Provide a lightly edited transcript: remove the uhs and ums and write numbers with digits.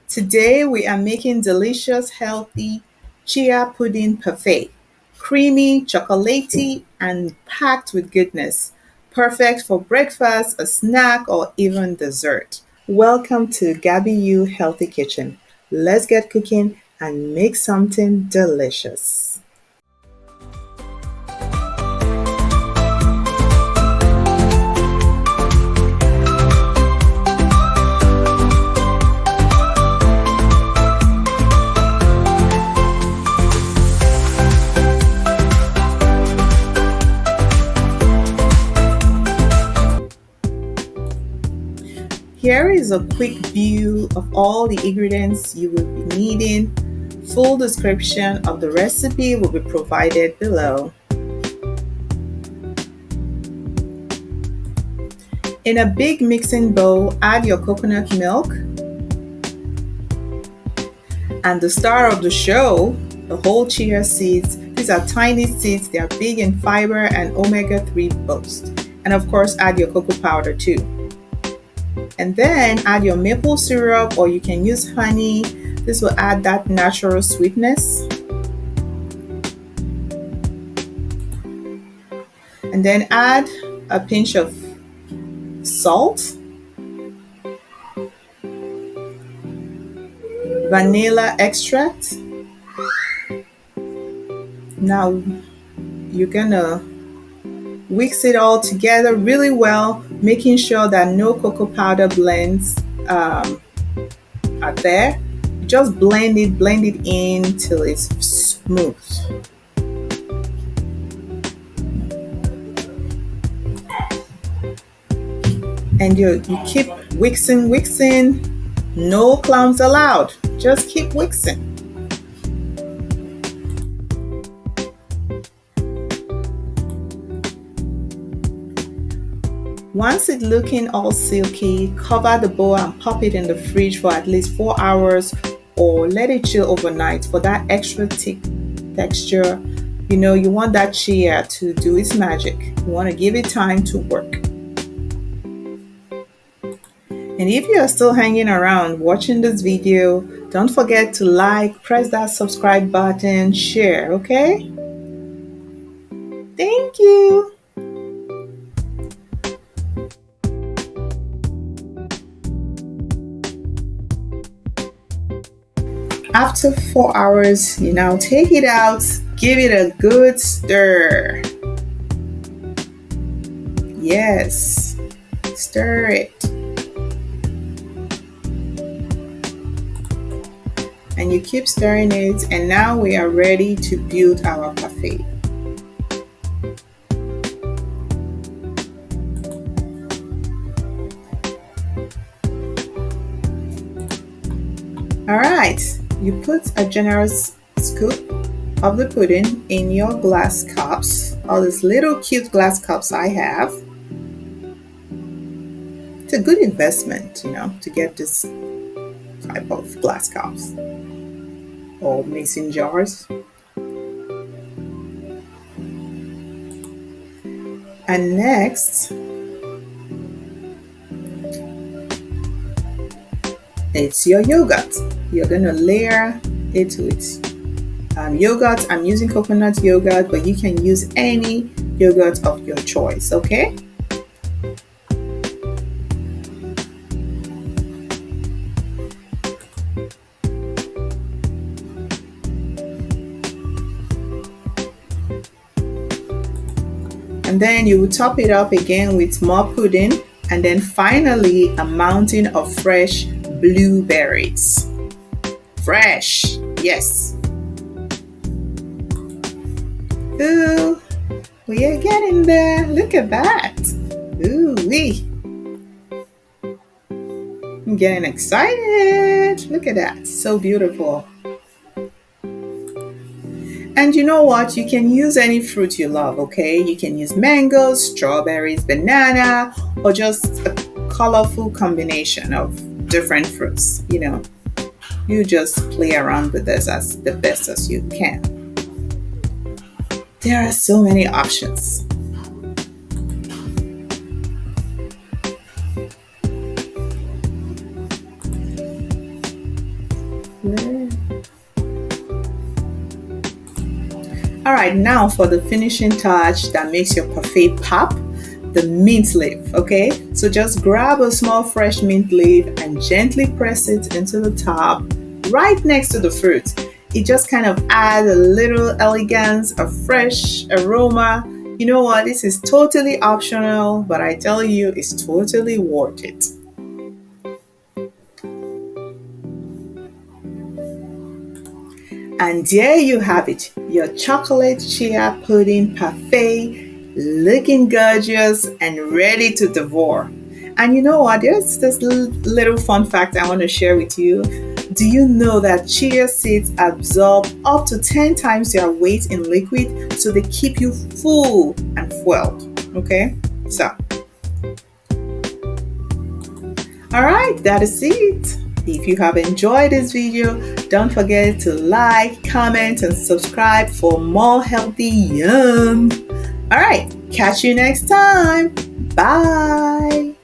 Today we are making delicious, healthy chia pudding parfait. Creamy, chocolatey, and packed with goodness. Perfect for breakfast, a snack, or even dessert. Welcome to Gabby U Healthy Kitchen. Let's get cooking and make something delicious. Here is a quick view of all the ingredients you will be needing. Full description of the recipe will be provided below. In a big mixing bowl, add your coconut milk and the star of the show, the whole chia seeds. These are tiny seeds, they are big in fiber and omega-3 boast. And of course, add your cocoa powder too. And then add your maple syrup, or you can use honey. This will add that natural sweetness. And then add a pinch of salt, vanilla extract. Now you're gonna whisk it all together really well, making sure that no cocoa powder blends are there. Just blend it in till it's smooth. And you keep wixing, no clumps allowed. Just keep wixing. Once it's looking all silky, cover the bowl and pop it in the fridge for at least 4 hours, or let it chill overnight for that extra thick texture. You want that chia to do its magic. You want to give it time to work. And if you are still hanging around watching this video, don't forget to like, press that subscribe button, share, okay? Thank you. After 4 hours, you now take it out, give it a good stir. Yes, stir it. And you keep stirring it, and now we are ready to build our parfait. All right. You put a generous scoop of the pudding in your glass cups, all these little cute glass cups I have. It's a good investment, to get this type of glass cups or mason jars. And next, it's your yogurt. You're going to layer it with yogurt. I'm using coconut yogurt, but you can use any yogurt of your choice, okay? And then you will top it up again with more pudding, and then finally a mountain of fresh blueberries. Fresh, yes. Ooh, we are getting there. Look at that. Ooh wee. I'm getting excited. Look at that. So beautiful. And you know what? You can use any fruit you love, okay? You can use mangoes, strawberries, banana, or just a colorful combination of different fruits, You just play around with this as the best as you can. There are so many options. All right, now for the finishing touch that makes your parfait pop, the mint leaf, okay? So just grab a small fresh mint leaf and gently press it into the top right next to the fruit. It just kind of adds a little elegance, a fresh aroma. You know what? This is totally optional, but I tell you, it's totally worth it. And there you have it, your chocolate chia pudding parfait, looking gorgeous and ready to devour. And you know what? There's this little fun fact I want to share with you. Do you know that chia seeds absorb up to 10 times their weight in liquid, so they keep you full and fueled? Okay? So, all right, that is it. If you have enjoyed this video, don't forget to like, comment, and subscribe for more healthy yum. All right, catch you next time. Bye.